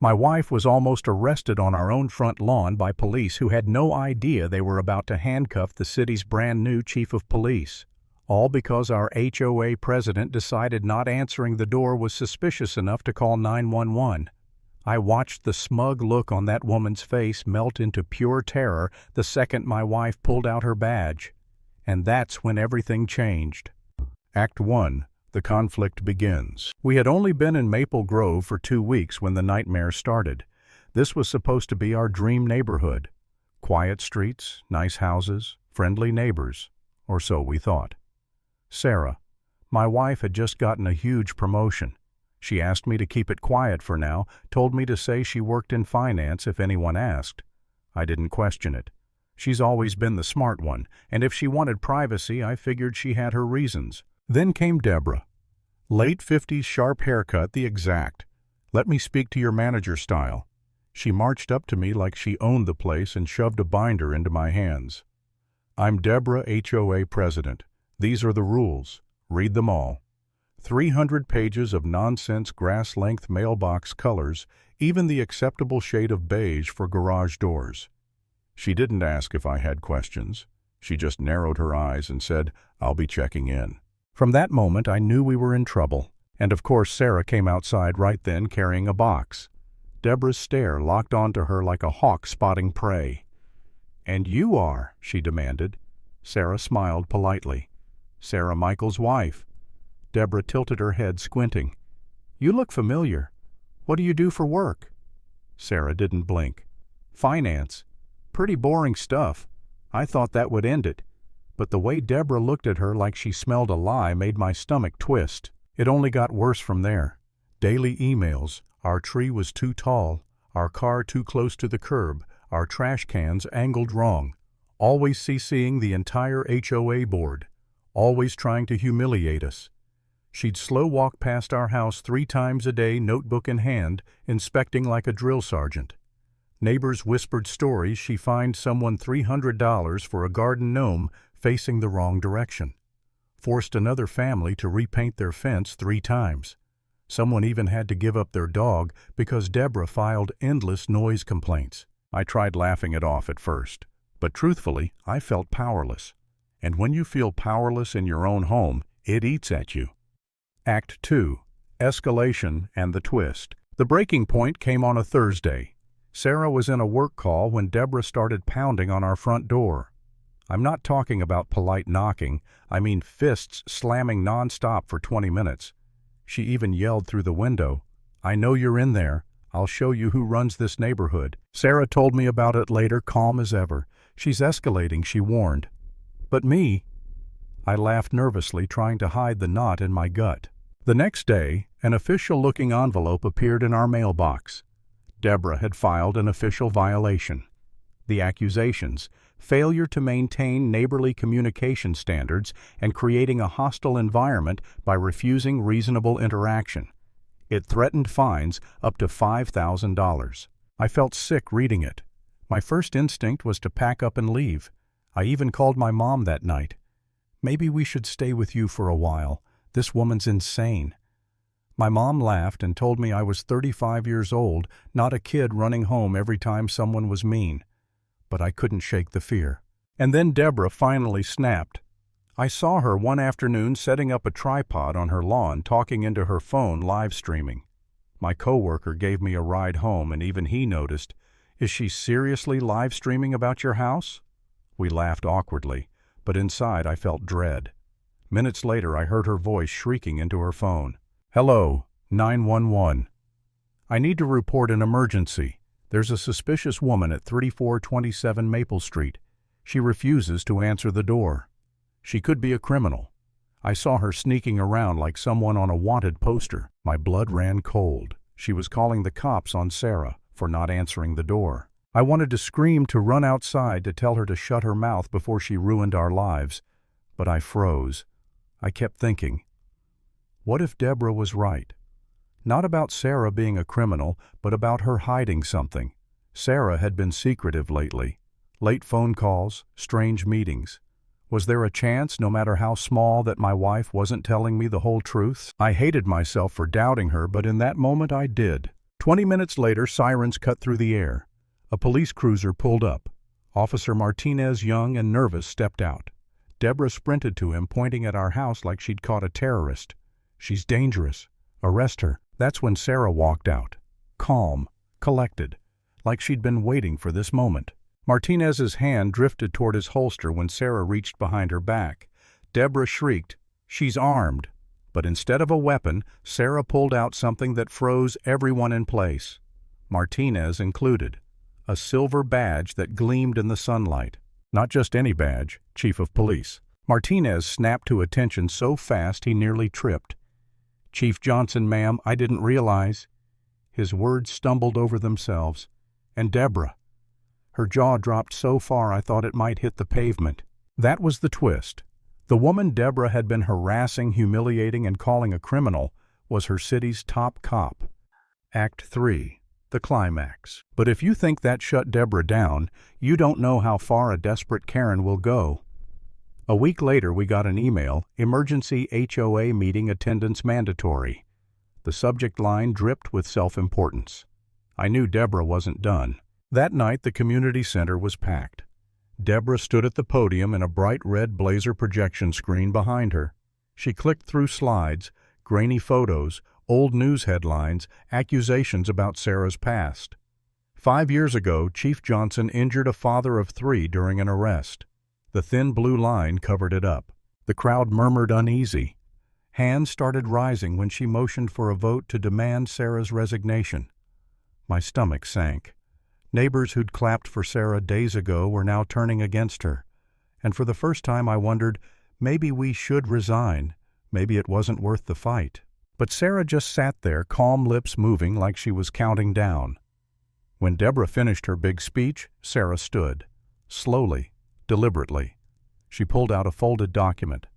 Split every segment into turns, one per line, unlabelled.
My wife was almost arrested on our own front lawn by police who had no idea they were about to handcuff the city's brand new chief of police. All because our HOA president decided not answering the door was suspicious enough to call 911. I watched the smug look on that woman's face melt into pure terror the second my wife pulled out her badge. And that's when everything changed. Act 1. The conflict begins. We had only been in Maple Grove for 2 weeks when the nightmare started. This was supposed to be our dream neighborhood. Quiet streets, nice houses, friendly neighbors, or so we thought. Sarah, my wife, had just gotten a huge promotion. She asked me to keep it quiet for now, told me to say she worked in finance if anyone asked. I didn't question it. She's always been the smart one, and if she wanted privacy, I figured she had her reasons. Then came Deborah. Late 50s sharp haircut, the exact. Let me speak to your manager style. She marched up to me like she owned the place and shoved a binder into my hands. I'm Deborah, HOA president. These are the rules. Read them all. 300 pages of nonsense grass-length mailbox colors, even the acceptable shade of beige for garage doors. She didn't ask if I had questions. She just narrowed her eyes and said, "I'll be checking in." From that moment, I knew we were in trouble. And of course, Sarah came outside right then carrying a box. Deborah's stare locked onto her like a hawk spotting prey. "And you are?" she demanded. Sarah smiled politely. "Sarah Michael's wife." Deborah tilted her head, squinting. "You look familiar. What do you do for work?" Sarah didn't blink. "Finance. Pretty boring stuff. I thought that would end it." But the way Deborah looked at her like she smelled a lie made my stomach twist. It only got worse from there. Daily emails. Our tree was too tall. Our car too close to the curb. Our trash cans angled wrong. Always CCing the entire HOA board. Always trying to humiliate us. She'd slow walk past our house 3 times a day, notebook in hand, inspecting like a drill sergeant. Neighbors whispered stories she fined someone $300 for a garden gnome facing the wrong direction. Forced another family to repaint their fence 3 times. Someone even had to give up their dog because Deborah filed endless noise complaints. I tried laughing it off at first, but truthfully, I felt powerless. And when you feel powerless in your own home, it eats at you. Act 2. Escalation and the twist. The breaking point came on a Thursday. Sarah was in a work call when Deborah started pounding on our front door. I'm not talking about polite knocking, I mean fists slamming nonstop for 20 minutes. She even yelled through the window, "I know you're in there. I'll show you who runs this neighborhood." Sarah told me about it later, calm as ever. "She's escalating," she warned. But me? I laughed nervously, trying to hide the knot in my gut. The next day, an official-looking envelope appeared in our mailbox. Deborah had filed an official violation. The accusations: failure to maintain neighborly communication standards and creating a hostile environment by refusing reasonable interaction. It threatened fines up to $5,000. I felt sick reading it. My first instinct was to pack up and leave. I even called my mom that night. "Maybe we should stay with you for a while. This woman's insane." My mom laughed and told me I was 35 years old, not a kid running home every time someone was mean. But I couldn't shake the fear. And then Deborah finally snapped. I saw her one afternoon setting up a tripod on her lawn, talking into her phone, live streaming. My coworker gave me a ride home, and even he noticed, "Is she seriously live streaming about your house?" We laughed awkwardly, but inside I felt dread. Minutes later, I heard her voice shrieking into her phone. "Hello, 911. I need to report an emergency. There's a suspicious woman at 3427 Maple Street. She refuses to answer the door. She could be a criminal. I saw her sneaking around like someone on a wanted poster." My blood ran cold. She was calling the cops on Sarah for not answering the door. I wanted to scream, to run outside to tell her to shut her mouth before she ruined our lives, but I froze. I kept thinking, what if Deborah was right? Not about Sarah being a criminal, but about her hiding something. Sarah had been secretive lately. Late phone calls, strange meetings. Was there a chance, no matter how small, that my wife wasn't telling me the whole truth? I hated myself for doubting her, but in that moment I did. 20 minutes later, sirens cut through the air. A police cruiser pulled up. Officer Martinez, young and nervous, stepped out. Deborah sprinted to him, pointing at our house like she'd caught a terrorist. "She's dangerous. Arrest her." That's when Sarah walked out. Calm, collected, like she'd been waiting for this moment. Martinez's hand drifted toward his holster when Sarah reached behind her back. Deborah shrieked, "She's armed." But instead of a weapon, Sarah pulled out something that froze everyone in place, Martinez included. A silver badge that gleamed in the sunlight. Not just any badge, Chief of Police. Martinez snapped to attention so fast he nearly tripped. "Chief Johnson, ma'am, I didn't realize." His words stumbled over themselves. "And Deborah." Her jaw dropped so far I thought it might hit the pavement. That was the twist. The woman Deborah had been harassing, humiliating, and calling a criminal was her city's top cop. Act 3. The climax. But if you think that shut Deborah down, you don't know how far a desperate Karen will go. A week later, we got an email, "Emergency HOA meeting attendance mandatory." The subject line dripped with self-importance. I knew Deborah wasn't done. That night, the community center was packed. Deborah stood at the podium in a bright red blazer projection screen behind her. She clicked through slides, grainy photos, old news headlines, accusations about Sarah's past. 5 years ago, Chief Johnson injured a father of 3 during an arrest. The thin blue line covered it up. The crowd murmured uneasy. Hands started rising when she motioned for a vote to demand Sarah's resignation. My stomach sank. Neighbors who'd clapped for Sarah days ago were now turning against her. And for the first time I wondered, maybe we should resign. Maybe it wasn't worth the fight. But Sarah just sat there, calm lips moving like she was counting down. When Deborah finished her big speech, Sarah stood. Slowly, deliberately. She pulled out a folded document.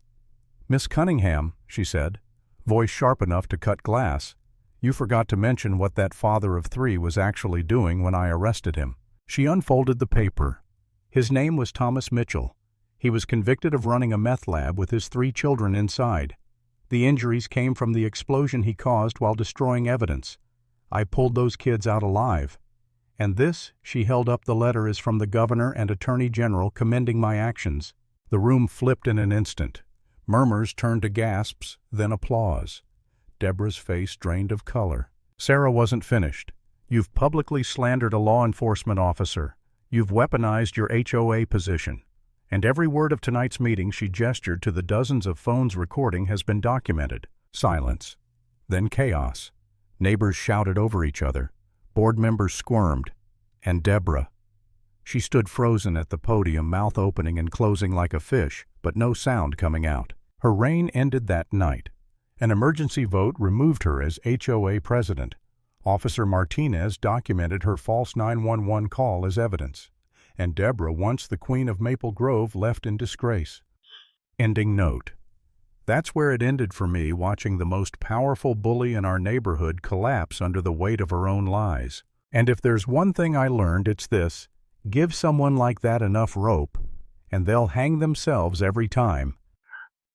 "Miss Cunningham," she said, voice sharp enough to cut glass, "you forgot to mention what that father of 3 was actually doing when I arrested him." She unfolded the paper. His name was Thomas Mitchell. He was convicted of running a meth lab with his 3 children inside. The injuries came from the explosion he caused while destroying evidence. I pulled those kids out alive. And this, she held up the letter, is from the Governor and Attorney General commending my actions. The room flipped in an instant. Murmurs turned to gasps, then applause. Deborah's face drained of color. Sarah wasn't finished. "You've publicly slandered a law enforcement officer. You've weaponized your HOA position." And every word of tonight's meeting, she gestured to the dozens of phones recording, has been documented. Silence. Then chaos. Neighbors shouted over each other. Board members squirmed. And Deborah. She stood frozen at the podium, mouth opening and closing like a fish, but no sound coming out. Her reign ended that night. An emergency vote removed her as HOA president. Officer Martinez documented her false 911 call as evidence. And Deborah, once the Queen of Maple Grove, left in disgrace. Ending note. That's where it ended for me, watching the most powerful bully in our neighborhood collapse under the weight of her own lies. And if there's one thing I learned, it's this: give someone like that enough rope, and they'll hang themselves every time.